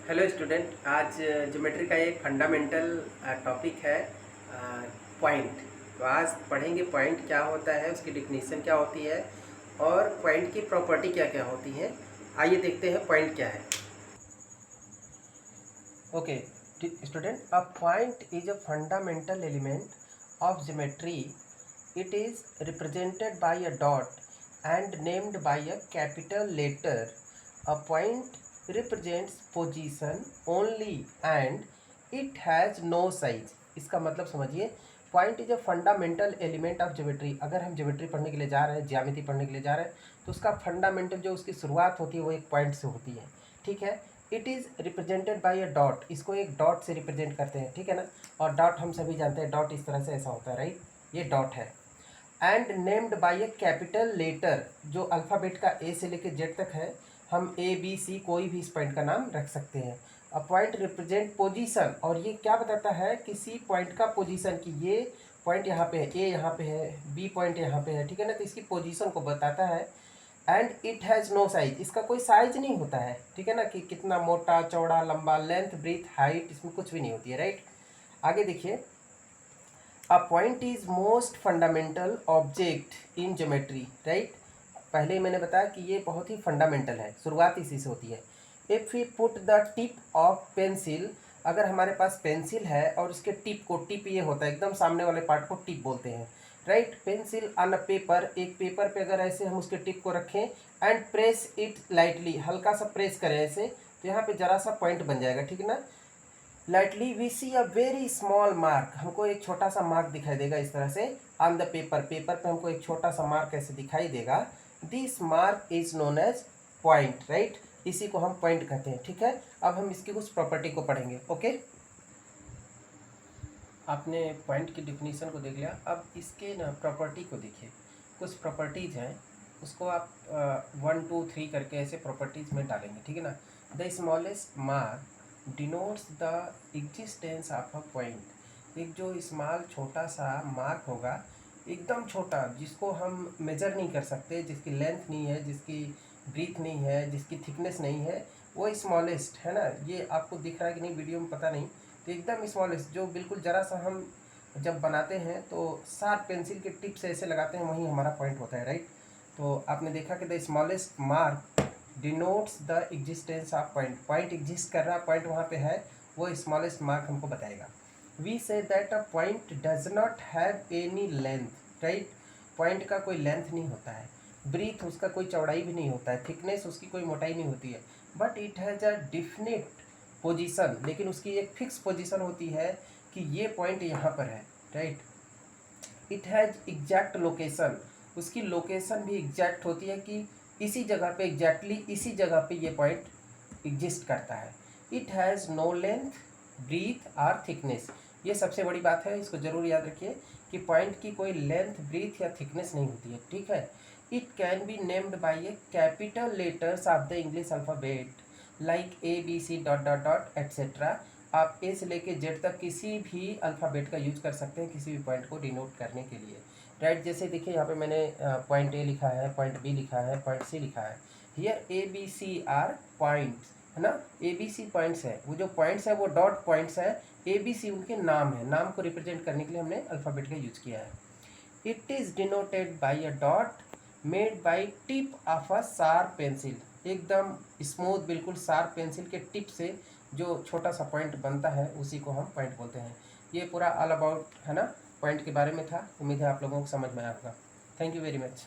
Hello student, आज geometry का एक फंडामेंटल टॉपिक है पॉइंट। तो आज पढ़ेंगे पॉइंट क्या होता है, उसकी डिफिनीशन क्या होती है और पॉइंट की प्रॉपर्टी क्या क्या होती हैं। आइए देखते हैं पॉइंट क्या है। Okay student, a point is a fundamental element of geometry. It is represented by a dot and named by a capital letter. A point represents position only and it has no size. इसका मतलब समझिए, point is a fundamental element of geometry. अगर हम geometry पढ़ने के लिए जा रहे हैं, ज्यामिति पढ़ने के लिए जा रहे हैं, तो उसका फंडामेंटल जो उसकी शुरुआत होती है वो एक पॉइंट से होती है. ठीक है. It is represented by a dot. इसको एक डॉट से रिप्रेजेंट करते हैं. ठीक है ना. और डॉट हम सभी जानते हैं, डॉट इस तरह से ऐसा होता है, राइट. ये डॉट है. And named by a capital letter. जो अल्फ़ाबेट का ए से लेकर जेड तक है, हम ए बी सी कोई भी इस पॉइंट का नाम रख सकते हैं. A point represent position. और ये क्या बताता है, किसी पॉइंट का पोजीशन, कि ये पॉइंट यहाँ पे है, ए यहाँ पे है, बी पॉइंट यहाँ पे है. ठीक है ना. तो इसकी पोजीशन को बताता है. And it has no size. इसका कोई साइज नहीं होता है. ठीक है ना, कि कितना मोटा चौड़ा लंबा, लेंथ ब्रीथ हाइट, इसमें कुछ भी नहीं होती है, राइट. आगे देखिए, a point is most fundamental object in geometry, right. पहले ही मैंने बताया कि ये बहुत ही फंडामेंटल है, शुरुआत इसी से होती है. If we put the tip of pencil. अगर हमारे पास पेंसिल है और उसके टिप को, टिप ये होता है एकदम सामने वाले पार्ट को टिप बोलते हैं, right. Pencil on a paper. एक पेपर पे अगर ऐसे हम उसके टिप को रखें एंड प्रेस इट लाइटली, हल्का सा प्रेस करें ऐसे, तो यहाँ पे जरा सा पॉइंट बन जाएगा. ठीक है ना. Lightly we see a very small mark. हमको एक छोटा सा मार्क दिखाई देगा इस तरह से. ऑन द पेपर, पेपर पे हमको एक छोटा सा मार्क ऐसे दिखाई देगा. This mark is known as point, right. इसी को हम पॉइंट कहते हैं. ठीक है. अब हम इसकी कुछ प्रॉपर्टी को पढ़ेंगे. ओके. आपने पॉइंट की डिफिनीशन को देख लिया. अब इसके ना प्रॉपर्टी को देखिए. कुछ प्रॉपर्टीज हैं, उसको आप 1 2 3 करके ऐसे प्रॉपर्टीज में डालेंगे. ठीक है ना. The smallest mark denotes the existence of a point. एक जो स्मॉल छोटा सा मार्क होगा, एकदम छोटा, जिसको हम मेजर नहीं कर सकते, जिसकी लेंथ नहीं है, जिसकी ब्रीथ नहीं है, जिसकी थिकनेस नहीं है, वो स्मॉलेस्ट है ना. ये आपको दिख रहा है कि नहीं वीडियो में, पता नहीं. तो एकदम स्मॉलेस्ट, जो बिल्कुल ज़रा सा हम जब बनाते हैं तो शार्प पेंसिल के टिप से ऐसे लगाते हैं, वहीं हमारा पॉइंट होता है, राइट. तो आपने देखा कि the smallest mark denotes the existence of point. Point exist कर रहा, पॉइंट वहाँ पे है, वो स्मॉलेस्ट मार्क हमको बताएगा. We say that a point does not have any length, right. Point का कोई लेंथ नहीं होता है, ब्रीथ उसका कोई चौड़ाई भी नहीं होता है, थिकनेस उसकी कोई मोटाई नहीं होती है. But it has a definite position. लेकिन उसकी एक फिक्स पोजीशन होती है कि ये पॉइंट यहाँ पर है, right. It has exact location. उसकी लोकेशन भी एग्जैक्ट होती है कि इसी जगह पे, एग्जैक्टली इसी जगह पे ये पॉइंट एग्जिस्ट करता है. It has no length breadth और थिकनेस. ये सबसे बड़ी बात है, इसको ज़रूर याद रखिए कि पॉइंट की कोई लेंथ ब्रीथ या थिकनेस नहीं होती है. ठीक है. It can be named by a capital letters of the English alphabet like A B C dot dot dot etcetera. आप ए से लेके जेड तक किसी भी अल्फ़ाबेट का यूज कर सकते हैं किसी भी पॉइंट को डिनोट करने के लिए, राइट. जैसे देखिए यहाँ पे मैंने पॉइंट ए लिखा है, पॉइंट बी लिखा है, पॉइंट सी लिखा है. Here A B C are points, है ना. ए बी सी पॉइंट्स है. वो जो पॉइंट्स है वो डॉट पॉइंट्स है. ए बी सी उनके नाम है. नाम को रिप्रेजेंट करने के लिए हमने अल्फ़ाबेट का यूज किया है. It is denoted by a dot made by tip of a sharp pencil. एकदम स्मूथ, बिल्कुल शार्प पेंसिल के टिप से जो छोटा सा पॉइंट बनता है उसी को हम पॉइंट बोलते हैं. ये पूरा ऑल अबाउट, है ना, पॉइंट के बारे में था. उम्मीद है आप लोगों को समझ में आया होगा. Thank you very much.